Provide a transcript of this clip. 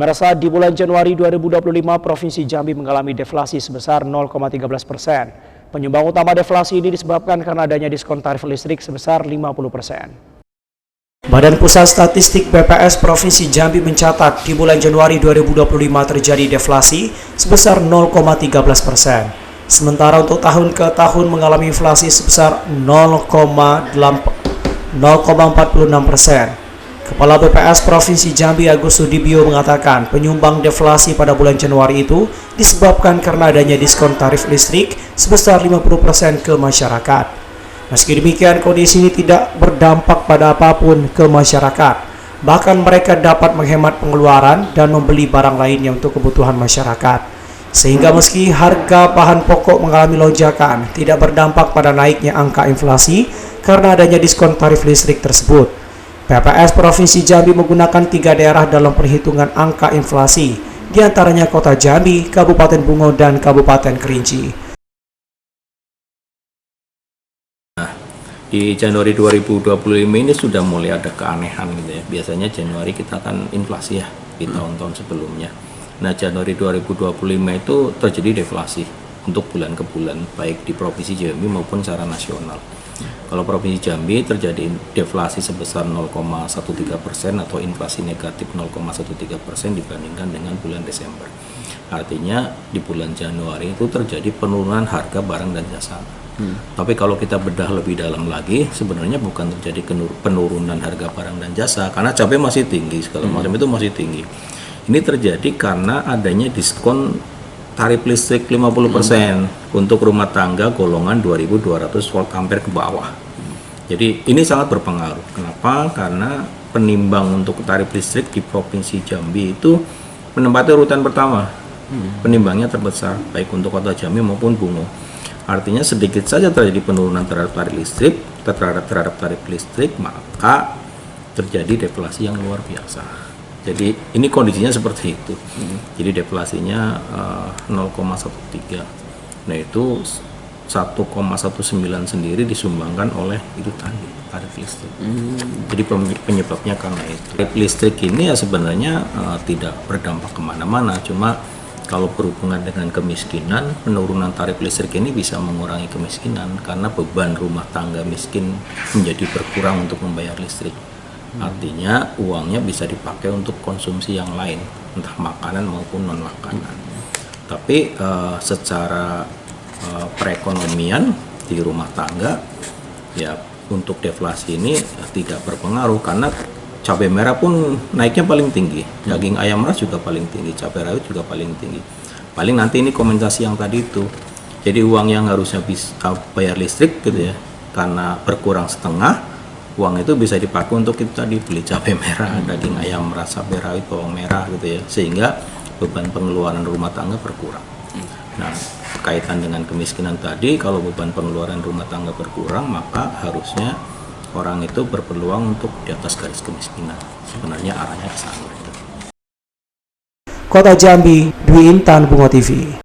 Pemirsa, di bulan Januari 2025, Provinsi Jambi mengalami deflasi sebesar 0,13%. Penyumbang utama deflasi ini disebabkan karena adanya diskon tarif listrik sebesar 50%. Badan Pusat Statistik BPS Provinsi Jambi mencatat di bulan Januari 2025 terjadi deflasi sebesar 0,13%. Sementara untuk tahun ke tahun mengalami inflasi sebesar 0,46%. Kepala BPS Provinsi Jambi Agus Sudibyo mengatakan penyumbang deflasi pada bulan Januari itu disebabkan karena adanya diskon tarif listrik sebesar 50% ke masyarakat. Meski demikian, kondisi ini tidak berdampak pada apapun ke masyarakat. Bahkan mereka dapat menghemat pengeluaran dan membeli barang lainnya untuk kebutuhan masyarakat. Sehingga meski harga bahan pokok mengalami lonjakan, tidak berdampak pada naiknya angka inflasi karena adanya diskon tarif listrik tersebut. BPS Provinsi Jambi menggunakan 3 daerah dalam perhitungan angka inflasi, diantaranya Kota Jambi, Kabupaten Bungo, dan Kabupaten Kerinci. Di Januari 2025 ini sudah mulai ada keanehan gitu ya. Biasanya Januari kita kan inflasi ya di tahun-tahun sebelumnya. Nah, Januari 2025 itu terjadi deflasi untuk bulan ke bulan, baik di Provinsi Jambi maupun secara nasional. Kalau Provinsi Jambi terjadi deflasi sebesar 0,13% atau inflasi negatif 0,13% dibandingkan dengan bulan Desember. Artinya di bulan Januari itu terjadi penurunan harga barang dan jasa. Tapi kalau kita bedah lebih dalam lagi, sebenarnya bukan terjadi penurunan harga barang dan jasa karena cabai masih tinggi, segala macam itu masih tinggi. Ini terjadi karena adanya diskon tarif listrik 50% untuk rumah tangga golongan 2200 volt ampere ke bawah. Jadi ini sangat berpengaruh. Kenapa? Karena penimbang untuk tarif listrik di Provinsi Jambi itu menempati urutan pertama. Penimbangnya terbesar baik untuk Kota Jambi maupun Bungo. Artinya sedikit saja terjadi penurunan terhadap tarif listrik, maka terjadi deflasi yang luar biasa. Jadi ini kondisinya seperti itu. Jadi deflasinya 0,13. Nah itu 1,19 sendiri disumbangkan oleh itu tadi tarif listrik. Jadi penyebabnya karena itu. Tarif listrik ini ya sebenarnya tidak berdampak kemana-mana. Cuma kalau berhubungan dengan kemiskinan, penurunan tarif listrik ini bisa mengurangi kemiskinan karena beban rumah tangga miskin menjadi berkurang untuk membayar listrik. Artinya uangnya bisa dipakai untuk konsumsi yang lain, entah makanan maupun non makanan. Tapi secara perekonomian di rumah tangga ya untuk deflasi ini tidak berpengaruh karena cabai merah pun naiknya paling tinggi, daging ayam ras juga paling tinggi, cabai rawit juga paling tinggi. Paling nanti ini kompensasi yang tadi itu. Jadi uang yang harusnya bisa bayar listrik gitu ya, karena berkurang setengah, uang itu bisa dipakai untuk kita dibeli cabai merah, daging ayam ras, cabai rawit, bawang merah gitu ya, sehingga beban pengeluaran rumah tangga berkurang. Nah, kaitan dengan kemiskinan tadi, kalau beban pengeluaran rumah tangga berkurang, maka harusnya orang itu berpeluang untuk di atas garis kemiskinan. Sebenarnya arahnya ke sana. Kota Jambi, Dwi Intan, Bungo TV.